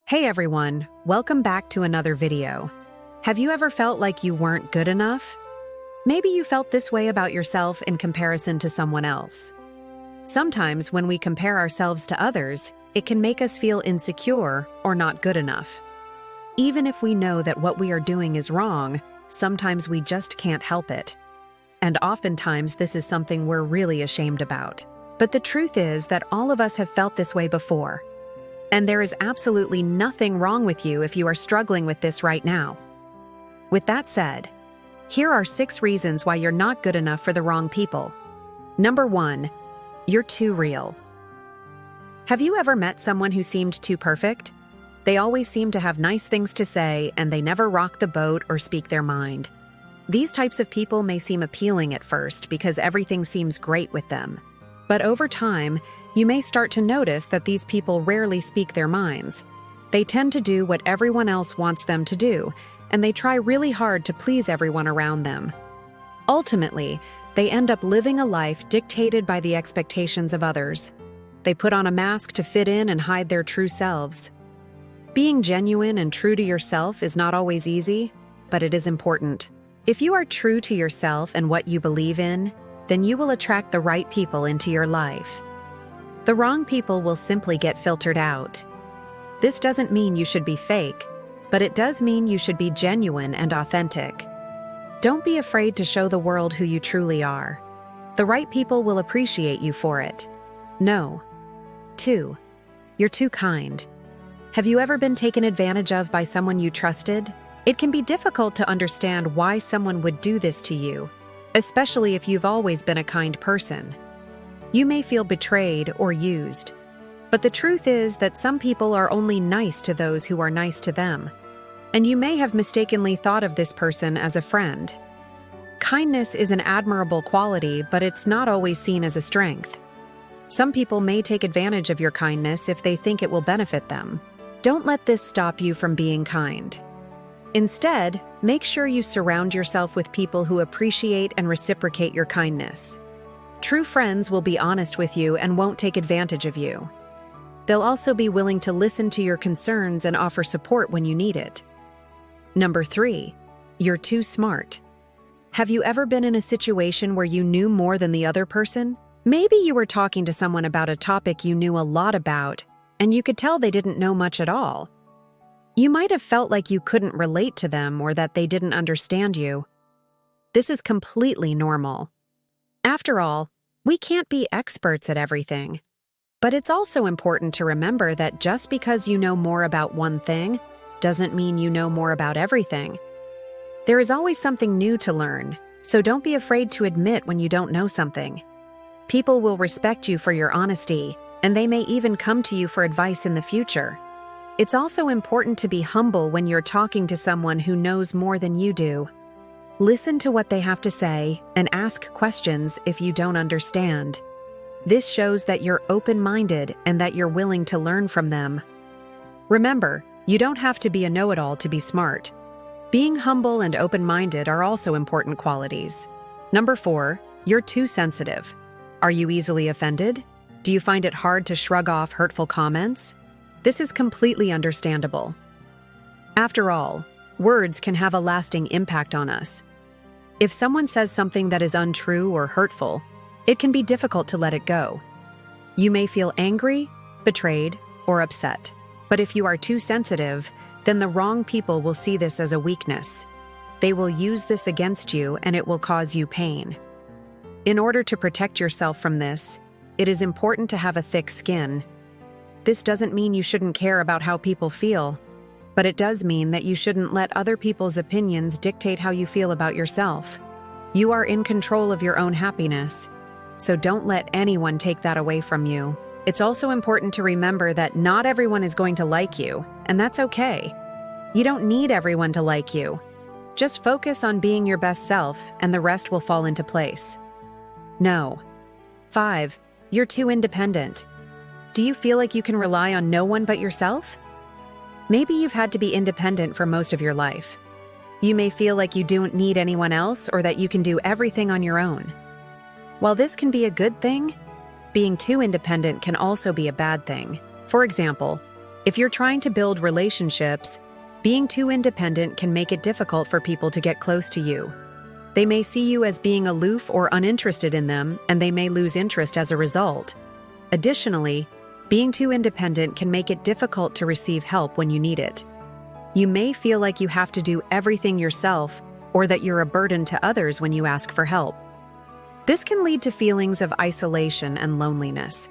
Hey everyone, welcome back to another video. Have you ever felt like you weren't good enough? Maybe you felt this way about yourself in comparison to someone else. Sometimes when we compare ourselves to others, it can make us feel insecure or not good enough. Even if we know that what we are doing is wrong, sometimes we just can't help it. And oftentimes this is something we're really ashamed about. But the truth is that all of us have felt this way before. And there is absolutely nothing wrong with you if you are struggling with this right now. With that said, here are 6 reasons why you're not good enough for the wrong people. Number 1, you're too real. Have you ever met someone who seemed too perfect? They always seem to have nice things to say, and they never rock the boat or speak their mind. These types of people may seem appealing at first because everything seems great with them. But over time, you may start to notice that these people rarely speak their minds. They tend to do what everyone else wants them to do, and they try really hard to please everyone around them. Ultimately, they end up living a life dictated by the expectations of others. They put on a mask to fit in and hide their true selves. Being genuine and true to yourself is not always easy, but it is important. If you are true to yourself and what you believe in, then you will attract the right people into your life. The wrong people will simply get filtered out. This doesn't mean you should be fake, but it does mean you should be genuine and authentic. Don't be afraid to show the world who you truly are. The right people will appreciate you for it. No. 2, you're too kind. Have you ever been taken advantage of by someone you trusted? It can be difficult to understand why someone would do this to you, especially if you've always been a kind person. You may feel betrayed or used. But the truth is that some people are only nice to those who are nice to them. And you may have mistakenly thought of this person as a friend. Kindness is an admirable quality, but it's not always seen as a strength. Some people may take advantage of your kindness if they think it will benefit them. Don't let this stop you from being kind. Instead, make sure you surround yourself with people who appreciate and reciprocate your kindness. True friends will be honest with you and won't take advantage of you. They'll also be willing to listen to your concerns and offer support when you need it. Number 3, you're too smart. Have you ever been in a situation where you knew more than the other person? Maybe you were talking to someone about a topic you knew a lot about, and you could tell they didn't know much at all. You might have felt like you couldn't relate to them or that they didn't understand you. This is completely normal. After all, we can't be experts at everything. But it's also important to remember that just because you know more about one thing doesn't mean you know more about everything. There is always something new to learn, so don't be afraid to admit when you don't know something. People will respect you for your honesty, and they may even come to you for advice in the future. It's also important to be humble when you're talking to someone who knows more than you do. Listen to what they have to say and ask questions if you don't understand. This shows that you're open-minded and that you're willing to learn from them. Remember, you don't have to be a know-it-all to be smart. Being humble and open-minded are also important qualities. Number 4, you're too sensitive. Are you easily offended? Do you find it hard to shrug off hurtful comments? This is completely understandable. After all, words can have a lasting impact on us. If someone says something that is untrue or hurtful, it can be difficult to let it go. You may feel angry, betrayed, or upset. But if you are too sensitive, then the wrong people will see this as a weakness. They will use this against you and it will cause you pain. In order to protect yourself from this, it is important to have a thick skin. This doesn't mean you shouldn't care about how people feel, but it does mean that you shouldn't let other people's opinions dictate how you feel about yourself. You are in control of your own happiness, so don't let anyone take that away from you. It's also important to remember that not everyone is going to like you, and that's okay. You don't need everyone to like you. Just focus on being your best self, and the rest will fall into place. No. 5, you're too independent. Do you feel like you can rely on no one but yourself? Maybe you've had to be independent for most of your life. You may feel like you don't need anyone else or that you can do everything on your own. While this can be a good thing, being too independent can also be a bad thing. For example, If you're trying to build relationships, being too independent can make it difficult for people to get close to you. They may see you as being aloof or uninterested in them, and they may lose interest as a result. Additionally, being too independent can make it difficult to receive help when you need it. You may feel like you have to do everything yourself, or that you're a burden to others when you ask for help. This can lead to feelings of isolation and loneliness.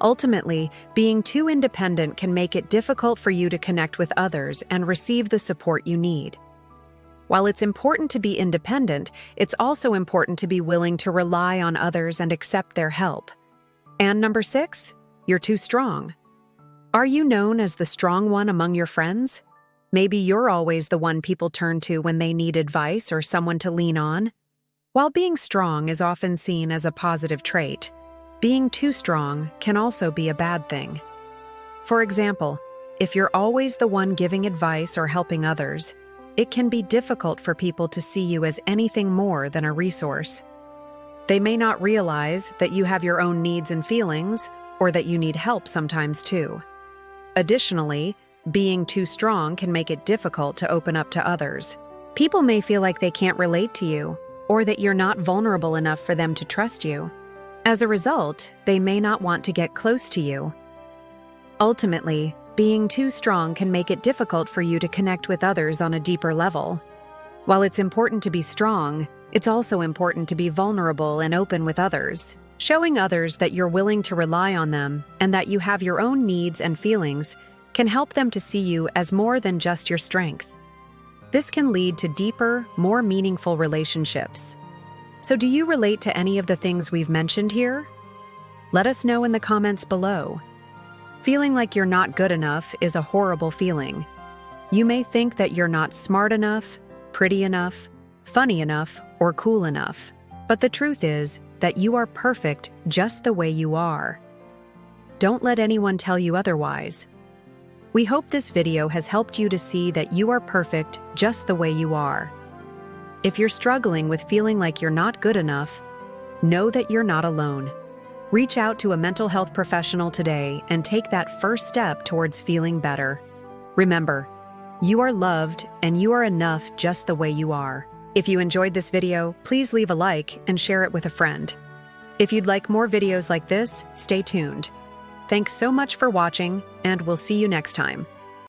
Ultimately, being too independent can make it difficult for you to connect with others and receive the support you need. While it's important to be independent, it's also important to be willing to rely on others and accept their help. And number 6, you're too strong. Are you known as the strong one among your friends? Maybe you're always the one people turn to when they need advice or someone to lean on. While being strong is often seen as a positive trait, being too strong can also be a bad thing. For example, if you're always the one giving advice or helping others, it can be difficult for people to see you as anything more than a resource. They may not realize that you have your own needs and feelings, or that you need help sometimes too. Additionally, being too strong can make it difficult to open up to others. People may feel like they can't relate to you, or that you're not vulnerable enough for them to trust you. As a result, they may not want to get close to you. Ultimately, being too strong can make it difficult for you to connect with others on a deeper level. While it's important to be strong, it's also important to be vulnerable and open with others. Showing others that you're willing to rely on them and that you have your own needs and feelings can help them to see you as more than just your strength. This can lead to deeper, more meaningful relationships. So do you relate to any of the things we've mentioned here? Let us know in the comments below. Feeling like you're not good enough is a horrible feeling. You may think that you're not smart enough, pretty enough, funny enough, or cool enough. But the truth is that you are perfect just the way you are. Don't let anyone tell you otherwise. We hope this video has helped you to see that you are perfect just the way you are. If you're struggling with feeling like you're not good enough, know that you're not alone. Reach out to a mental health professional today and take that first step towards feeling better. Remember, you are loved and you are enough just the way you are. If you enjoyed this video, please leave a like and share it with a friend. If you'd like more videos like this, stay tuned. Thanks so much for watching, and we'll see you next time.